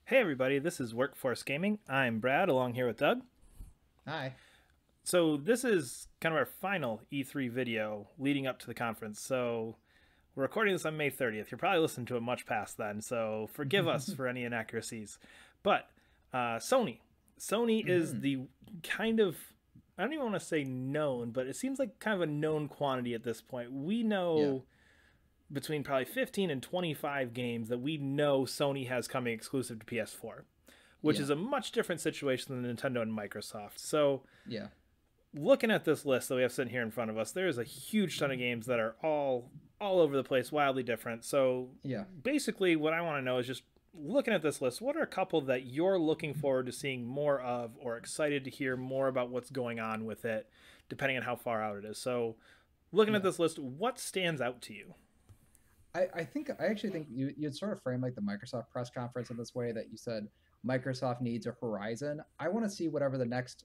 Hey everybody, this is Workforce Gaming. I'm Brad, along here with Doug. Hi. So this is kind of our final E3 video leading up to the conference. So we're recording this on May 30th. You're probably listening to it much past then, so forgive us for any inaccuracies. But Sony. Sony is hmm the kind of, I don't even want to say known, but it seems like kind of a known quantity at this point. We Yeah. know between probably 15 and 25 games that we know Sony has coming exclusive to PS4, which Yeah. is a much different situation than Nintendo and Microsoft. So, Yeah. looking at this list that we have sitting here in front of us, there is a huge ton of games that are all over the place, wildly different. So, Yeah. basically what I want to know is just looking at this list, what are a couple that you're looking forward to seeing more of or excited to hear more about what's going on with it depending on how far out it is. So, looking at Yeah. this list, what stands out to you? I actually think you'd sort of frame like the Microsoft press conference in this way that you said Microsoft needs a Horizon. I want to see whatever the next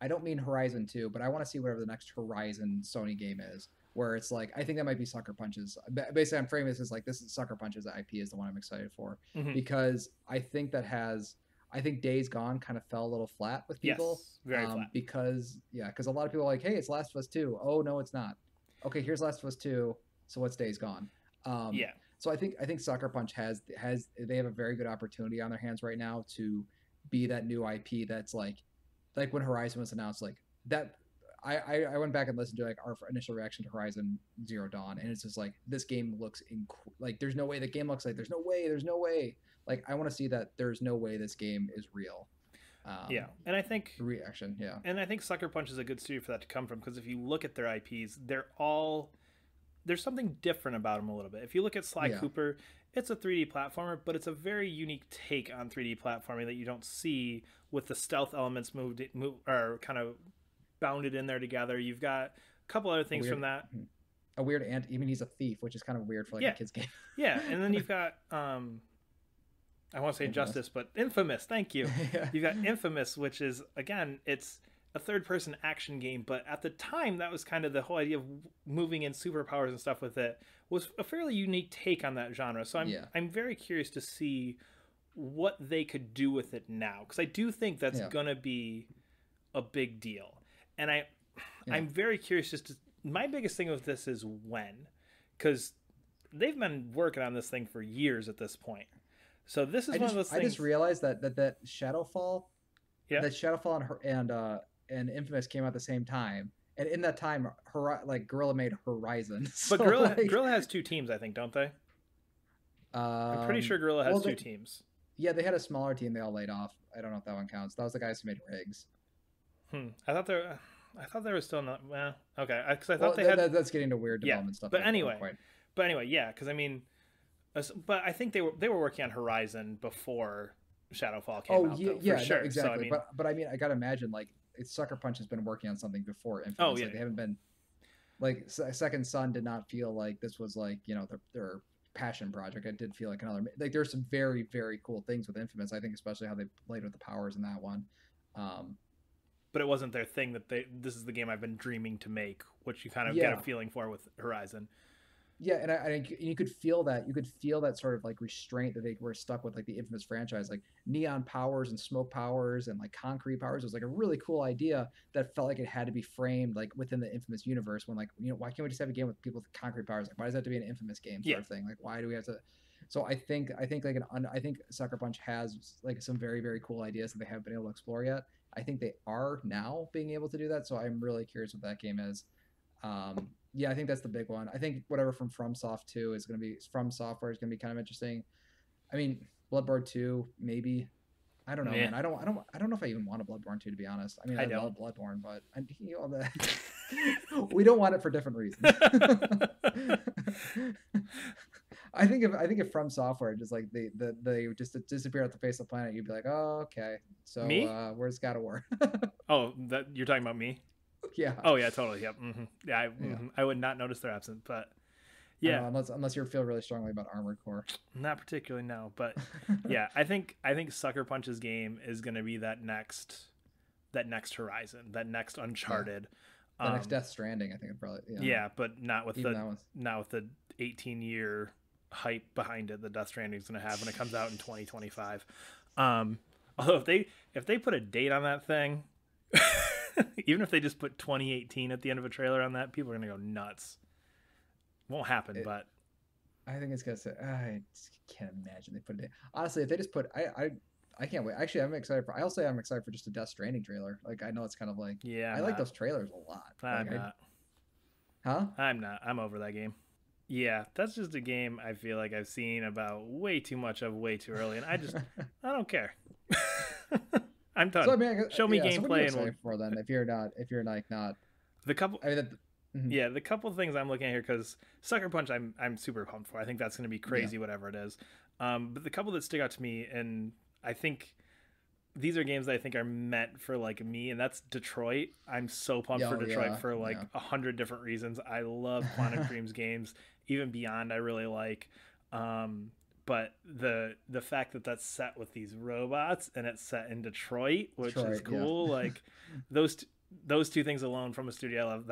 I don't mean Horizon 2, but I want to see whatever the next Horizon Sony game is. Where it's like I think that might be Sucker Punches. Basically, I'm framing this as like this is Sucker Punches IP is the one I'm excited for Mm-hmm. because I think Days Gone kind of fell a little flat with people Yes, very flat. because a lot of people are like, hey, it's Last of Us 2. Oh no, it's not. Okay, here's Last of Us 2. So what's Days Gone? Um, Yeah, so I think Sucker Punch has they have a very good opportunity on their hands right now to be that new IP that's like when Horizon was announced, like that. I went back and listened to like our initial reaction to Horizon Zero Dawn, and it's just like this game looks like there's no way the game looks like there's no way. Like I want to see that there's no way this game is real. yeah, Um, and reaction, yeah, I think Sucker Punch is a good studio for that to come from because if you look at their IPs, they're all there's something different about them a little bit. If you look at Sly yeah, Cooper, it's a 3D platformer, but it's a very unique take on 3D platforming that you don't see with the stealth elements or kind of bounded in there together. You've got a couple other a things from weird, that. a weird ant. Even he's a thief, which is kind of weird for like a Yeah, kids game. yeah, and then you've got I want to say Infamous. Justice, but Infamous. Thank you. Yeah, You've got Infamous, which is again, it's a third-person action game, but at the time, that was kind of the whole idea of moving in superpowers and stuff with it was a fairly unique take on that genre. So I'm yeah, I'm very curious to see what they could do with it now because I do think that's yeah, gonna be a big deal, and yeah. I'm very curious. My biggest thing with this is when, because they've been working on this thing for years at this point. So this is one of those I just things. realized that Shadowfall Yeah, that Shadowfall and Infamous came out at the same time, and in that time, like Gorilla made Horizon. but So Gorilla has two teams, I think, don't they? I'm pretty sure Gorilla has well, two teams. yeah, they had a smaller team they all laid off. I don't know if that one counts. That was the guys who made Rigs. I thought they were still not. Well, okay, because I thought Well, they had. that's getting to weird Yeah, development stuff but that I don't anyway, quite. yeah, because I mean, but I think they were working on Horizon before Shadowfall came Oh out, yeah, though, for yeah, no, sure. So I exactly. mean, But I mean, I gotta imagine like Sucker Punch has been working on something before oh Infamous. yeah, Like they haven't been like Second Son did not feel like this was like their passion project. It did feel like another like there's some very cool things with Infamous. I think especially how they played with the powers in that one. Um, but it wasn't their thing that they. This is the game I've been dreaming to make, which you kind of get a yeah, feeling for with Horizon. yeah, and you could feel that sort of like restraint that they were stuck with like the Infamous franchise, like neon powers and smoke powers and like concrete powers. It was like a really cool idea that felt like it had to be framed like within the Infamous universe. When like why can't we just have a game with people with concrete powers? Like why does that have to be an Infamous game sort Yeah, of thing? Like why do we have to? So I think like I think Sucker Punch has like some very cool ideas that they haven't been able to explore yet. I think they are now being able to do that. So I'm really curious what that game is. Yeah, I think that's the big one. I think whatever from FromSoft 2 is going to be From Software is going to be kind of interesting. I mean, Bloodborne 2 maybe. I don't know, yeah, man. I don't know if I even want a Bloodborne 2 to be honest. I mean, I I don't. love Bloodborne, but we don't want it for different reasons. I think if From Software just like they just disappear off the face of the planet, you'd be like, "Oh, okay. So, Me? where's God of War?" Oh, that you're talking about me? Yeah. Oh yeah, totally. Yep. Yeah, Yeah. I would not notice their absence, but I don't yeah, know, unless you feel really strongly about Armored Core. not particularly no. But yeah, I think Sucker Punch's game is going to be that next Horizon, that next Yeah. Uncharted. The next Um, Death Stranding, I think it probably, yeah, but not with even that was, the 18-year hype behind it that Death Stranding is going to have when it comes out in 2025. Although if they put a date on that thing, even if they just put 2018 at the end of a trailer on that, people are going to go nuts. Won't happen, but I think it's gonna say. I just can't imagine they put it. Honestly, if they just put, I can't wait. Actually, I'm excited for. I'll say I'm excited for just a Death Stranding trailer. Like I know it's kind of like. yeah, I like those trailers a lot. I'm like, not. Huh? I'm not. I'm over that game. Yeah, that's just a game I feel like I've seen about way too much of way too early, and I don't care. I'm done. So, I mean, Show me so what are you gameplay excited for then. If you're like not. The couple. I mean, yeah, the couple things I'm looking at here, because Sucker Punch I'm super pumped for. I think that's going to be crazy, whatever it is. But the couple that stick out to me, and I think these are games that I think are meant for like me, and that's Detroit. I'm so pumped for Detroit for like 100 different reasons. I love Quantum Dreams games, even Beyond I really like. But the fact that that's set with these robots and it's set in Detroit, which is cool. Like those two things alone from a studio I love.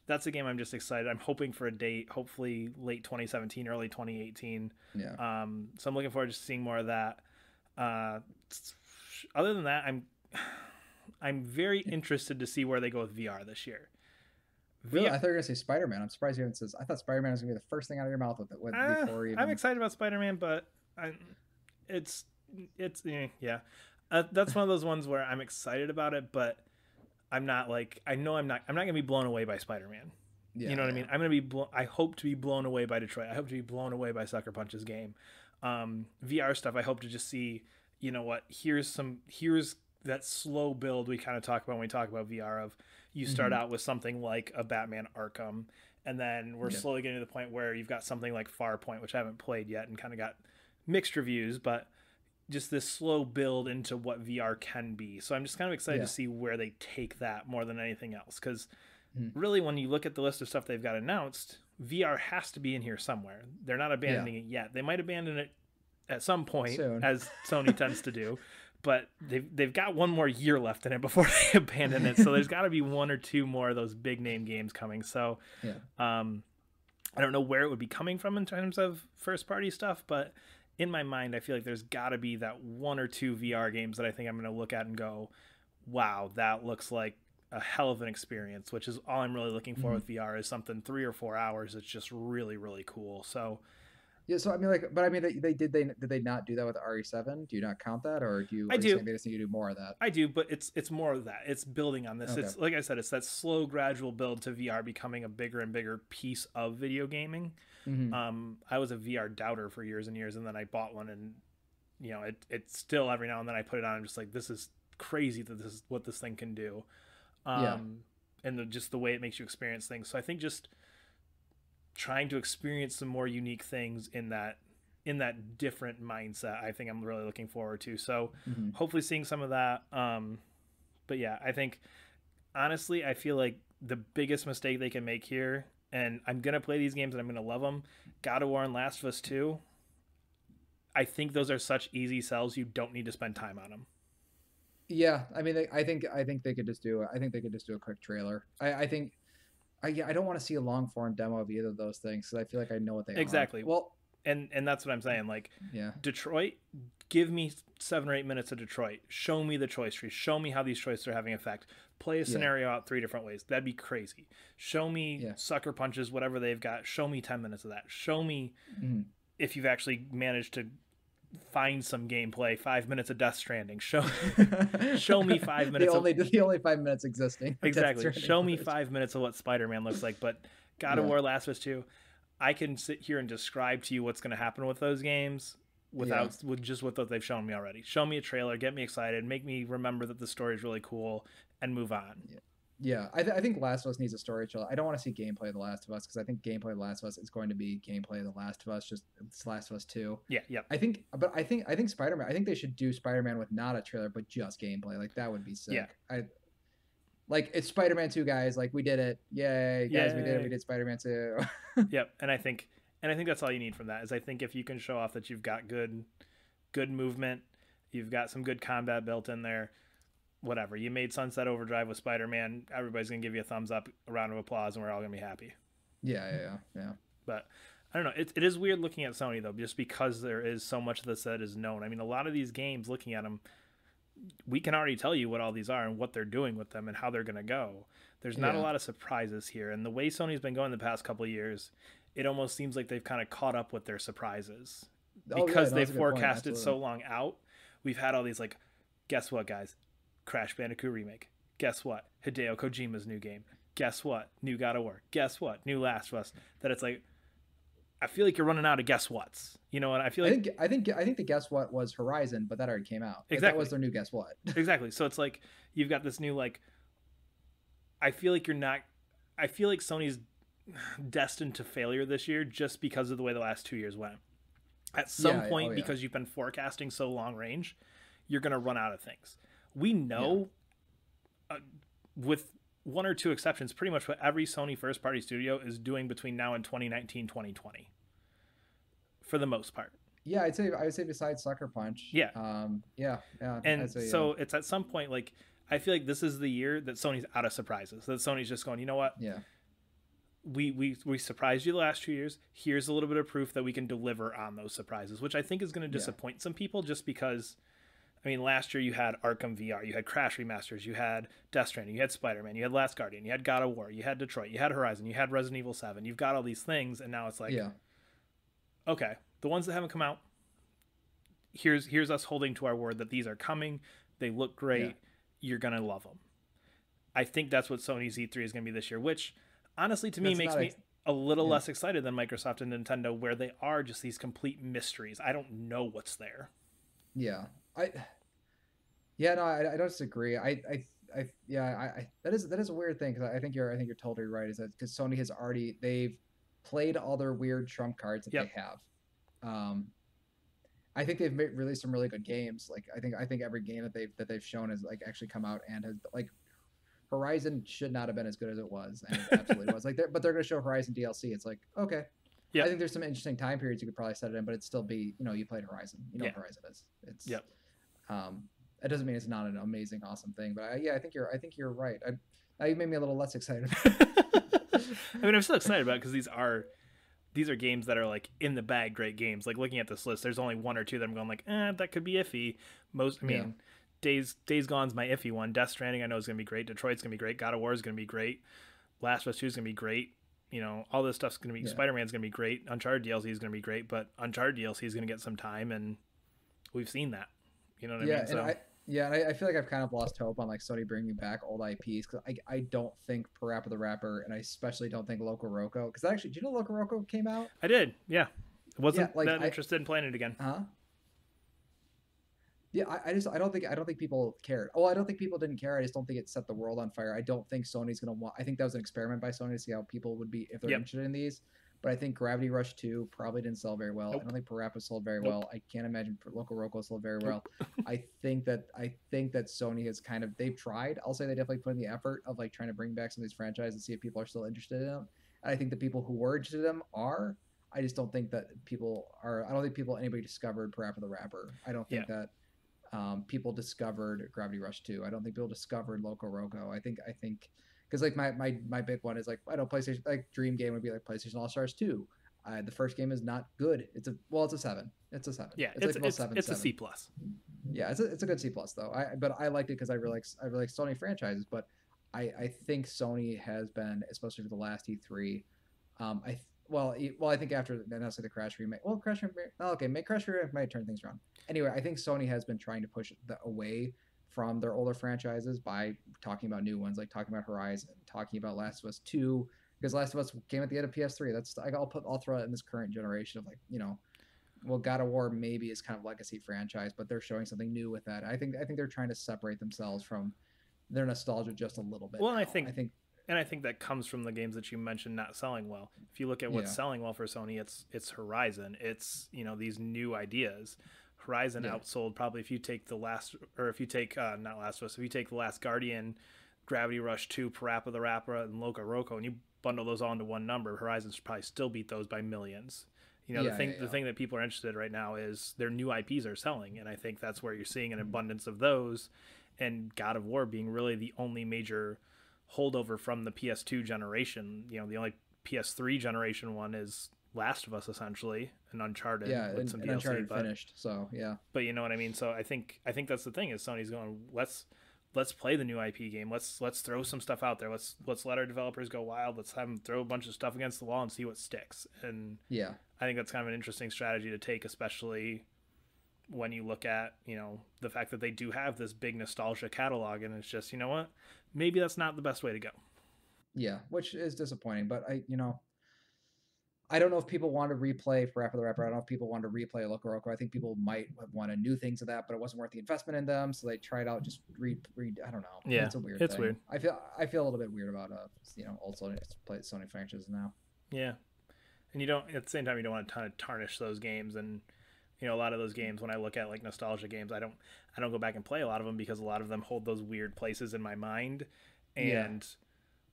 That's a game I'm just excited. I'm hoping for a date, hopefully late 2017, early 2018. Yeah. So I'm looking forward to seeing more of that. Other than that, I'm very interested to see where they go with VR this year. Really? I thought you were gonna say Spider-Man. I'm surprised you haven't said. I thought Spider-Man was gonna be the first thing out of your mouth with it. Before even... I'm excited about Spider-Man, but it's yeah. That's one of those ones where I'm excited about it, but I'm not like I'm not gonna be blown away by Spider-Man. Yeah, you know what I mean? I'm gonna be. I hope to be blown away by Detroit. I hope to be blown away by Sucker Punch's game. VR stuff. I hope to just see. You know what? Here's that slow build we kind of talk about when we talk about VR. Of you start out with something like a Batman Arkham, and then we're slowly getting to the point where you've got something like Farpoint, which I haven't played yet, and kind of got mixed reviews, but just this slow build into what VR can be. So I'm just kind of excited to see where they take that more than anything else. Because really, when you look at the list of stuff they've got announced, VR has to be in here somewhere. They're not abandoning it yet. They might abandon it at some point, soon, as Sony tends to do. But they've got one more year left in it before they abandon it. So there's got to be one or two more of those big name games coming. So I don't know where it would be coming from in terms of first party stuff, but in my mind, I feel like there's got to be that one or two VR games that I think I'm going to look at and go, wow, that looks like a hell of an experience, which is all I'm really looking for with VR is something 3 or 4 hours. It's just really, really cool. So yeah, so I mean, did they not do that with the RE7? Do you not count that, or do you? I do. They just need to do more of that. I do, but it's more of that. It's building on this. Okay. It's like I said, it's that slow, gradual build to VR becoming a bigger and bigger piece of video gaming. I was a VR doubter for years and years, and then I bought one, and you know, it's still every now and then I put it on. I'm just like, this is crazy that this is what this thing can do, and just the way it makes you experience things. So I think just trying to experience some more unique things in that different mindset, I think I'm really looking forward to. So hopefully seeing some of that. But yeah, I think honestly, I feel like the biggest mistake they can make here, and I'm going to play these games and I'm going to love them, God of War and Last of Us 2, I think those are such easy sells. You don't need to spend time on them. Yeah. I mean, I think they could just do a quick trailer. I don't want to see a long form demo of either of those things because I feel like I know what they are. Exactly. Well, and that's what I'm saying. Like, Detroit, give me 7 or 8 minutes of Detroit. Show me the choice trees. Show me how these choices are having effect. Play a scenario out 3 different ways. That'd be crazy. Show me Sucker Punches, whatever they've got. Show me 10 minutes of that. Show me if you've actually managed to find some gameplay. 5 minutes of Death Stranding. Show me 5 minutes. The only 5 minutes existing. Exactly. Show me 5 minutes of what Spider-Man looks like. But God of War, Last of Us 2, I can sit here and describe to you what's going to happen with those games with just what they've shown me already. Show me a trailer, get me excited, make me remember that the story is really cool, and move on. Yeah, I think Last of Us needs a story trailer. I don't want to see gameplay of The Last of Us because I think gameplay of The Last of Us is going to be gameplay of The Last of Us, just it's Last of Us 2. Yeah. I think Spider-Man. I think they should do Spider-Man with not a trailer but just gameplay. Like that would be sick. Yeah. Like it's Spider-Man 2, guys. Like we did it. Yay, guys, we did it. We did Spider-Man 2. Yep, and I think that's all you need from that. Is I think if you can show off that you've got good movement, you've got some good combat built in there. Whatever, you made Sunset Overdrive with Spider-Man, everybody's gonna give you a thumbs up, a round of applause, and we're all gonna be happy. Yeah. But I don't know. It is weird looking at Sony though, just because there is so much of this that is known. I mean, a lot of these games, looking at them, we can already tell you what all these are and what they're doing with them and how they're going to go. There's not a Yeah. lot of surprises here, and the way Sony's been going the past couple of years, it almost seems like they've kind of caught up with their surprises Oh yeah, because no, they've that's a good point. forecasted so Absolutely. long out. We've had all these like, guess what, guys? Crash Bandicoot remake. Guess what? Hideo Kojima's new game. Guess what? New God of War. Guess what? New Last of Us. That it's like, I feel like you're running out of guess what's. You know, and I feel like I think the guess what was Horizon, but that already came out. Like, that exactly, was their new guess what. exactly. So it's like you've got this new like. I feel like you're not. I feel like Sony's destined to failure this year just because of the way the last 2 years went. At some Yeah. point, Oh yeah. because you've been forecasting so long range, you're going to run out of things. We Yeah. know, with one or two exceptions, pretty much what every Sony first party studio is doing between now and 2019, 2020, for the most part. Yeah. I would say besides Sucker Punch. Yeah. Yeah. Yeah. And I'd say so it's at some point, like, I feel like this is the year that Sony's out of surprises. That Sony's just going, you know what? yeah. We surprised you the last 2 years. Here's a little bit of proof that we can deliver on those surprises, which I think is going to Yeah. disappoint some people just because, I mean, last year you had Arkham VR, you had Crash remasters, you had Death Stranding, you had Spider-Man, you had Last Guardian, you had God of War, you had Detroit, you had Horizon, you had Resident Evil 7. You've got all these things, and now it's like, Yeah. okay, the ones that haven't come out, here's us holding to our word that these are coming. They look great. Yeah. You're going to love them. I think that's what Sony's E3 is going to be this year, which honestly to me That's makes not me a little yeah. less excited than Microsoft and Nintendo, where they are just these complete mysteries. I don't know what's there. Yeah. Yeah. No, I don't disagree. Yeah. That is a weird thing because I think you're totally right. Is that because Sony has already they've played all their weird trump cards that Yep. they have. Um, I think they've released some really good games. Like I think every game that they've shown has like actually come out and has like Horizon should not have been as good as it was, and it absolutely was. Like, they're going to show Horizon DLC. It's like, okay, I Yep. think there's some interesting time periods you could probably set it in, but it'd still be, you played Horizon. You know Yeah. what Horizon is. It's Yep. It doesn't mean it's not an amazing, awesome thing, but yeah, I think you're right. Now you made me a little less excited. I mean, I'm still excited about it because these are games that are like in the bag, great games. Like looking at this list, there's only one or two that I'm going like, that could be iffy. I mean, Yeah. Days Gone's my iffy one. Death Stranding I know is gonna be great. Detroit's gonna be great. God of War is gonna be great. Last of Us 2 is gonna be great. You know, all this stuff's gonna be. Yeah. Spider-Man's gonna be great. Uncharted DLC is gonna be great, but Uncharted DLC is gonna get some time, and we've seen that. You know what I Yeah, mean? and So I feel like I've kind of lost hope on like Sony bringing back old IPs because I don't think Parappa the Rapper, and I especially don't think Loco Roco, because actually, do you know Loco Roco came out? I did. Yeah, wasn't like, that interested in playing it again. Huh? Yeah, I don't think people cared. Oh, I don't think people didn't care. I just don't think it set the world on fire. I don't think Sony's gonna want. I think that was an experiment by Sony to see how people would be if they're Yep. interested in these. But I think Gravity Rush 2 probably didn't sell very well. Nope. I don't think Parappa sold very Nope. well. I can't imagine Loco Roco sold very well. I think that Sony has kind of they've tried. I'll say they definitely put in the effort of like trying to bring back some of these franchises and see if people are still interested in them. And I think the people who were interested in them are. I just don't think that people are. I don't think anybody discovered Parappa the Rapper. I don't think that people discovered Gravity Rush 2. I don't think people discovered Loco Roco. I think because like my big one is like I know PlayStation like dream game would be like PlayStation All Stars 2. The first game is not good. It's a 7. It's a 7. Yeah, it's like the most 7. it's a C plus. Yeah, it's a good C plus though. But I liked it because I really like Sony franchises. But I think Sony has been, especially for the last E3. I think after then also the Crash remake. Well, Crash remake. Oh, okay, Crash remake might turn things around. Anyway, I think Sony has been trying to push away from their older franchises by talking about new ones, like talking about Horizon, talking about Last of Us 2, because Last of Us came at the end of PS3. I'll throw it in this current generation of like, well, God of War maybe is kind of legacy franchise, but they're showing something new with that. I think they're trying to separate themselves from their nostalgia just a little bit. Well, and now. I think that comes from the games that you mentioned not selling well. If you look at what's selling well for Sony, it's Horizon. It's these new ideas. Horizon outsold probably if you take not Last of Us, if you take The Last Guardian, Gravity Rush 2, Parappa the Rapper, and Loco Roco, and you bundle those all into one number, Horizon should probably still beat those by millions. The thing that people are interested in right now is their new IPs are selling, and I think that's where you're seeing an abundance of those, and God of War being really the only major holdover from the PS2 generation. The only PS3 generation one is Last of Us essentially, and Uncharted Yeah, with some and DLC. Uncharted finished, so yeah. But you know what I mean. So I think that's the thing is Sony's going, let's play the new IP game. Let's throw some stuff out there. Let's let our developers go wild. Let's have them throw a bunch of stuff against the wall and see what sticks. And Yeah, I think that's kind of an interesting strategy to take, especially when you look at, you know, the fact that they do have this big nostalgia catalog, and it's just, you know what, maybe that's not the best way to go. yeah, which is disappointing. But I don't know if people want to replay Forever the Rapper. I don't know if people want to replay Loco Roco. I think people might have wanted new things of that, but it wasn't worth the investment in them, so they tried out just read. I don't know. Yeah, It's a weird it's thing. weird. I feel a little bit weird about old Sony franchises now. Yeah, and you don't, at the same time, you don't want to tarnish those games. And you know, a lot of those games, when I look at like nostalgia games, I don't go back and play a lot of them because a lot of them hold those weird places in my mind, and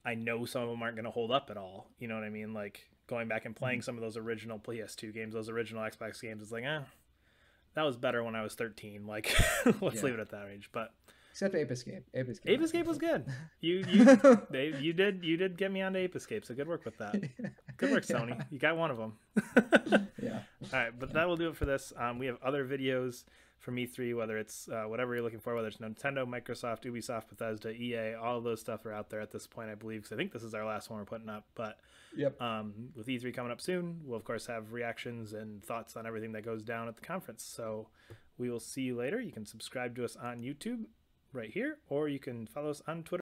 I know some of them aren't going to hold up at all. You know what I mean? Like going back and playing some of those original PS2 games, those original Xbox games, it's like, that was better when I was 13. Like, let's leave it at that age. But except Ape Escape. Ape Escape was good. You did get me onto Ape Escape, so good work with that. Good work, Sony. Yeah. You got one of them. Yeah. All right, but that will do it for this. We have other videos from E3, whether it's whatever you're looking for, whether it's Nintendo, Microsoft, Ubisoft, Bethesda, EA, all of those stuff are out there at this point, I believe. Because I think this is our last one we're putting up. But Yep. with E3 coming up soon, we'll of course have reactions and thoughts on everything that goes down at the conference. So we will see you later. You can subscribe to us on YouTube right here, or you can follow us on Twitter.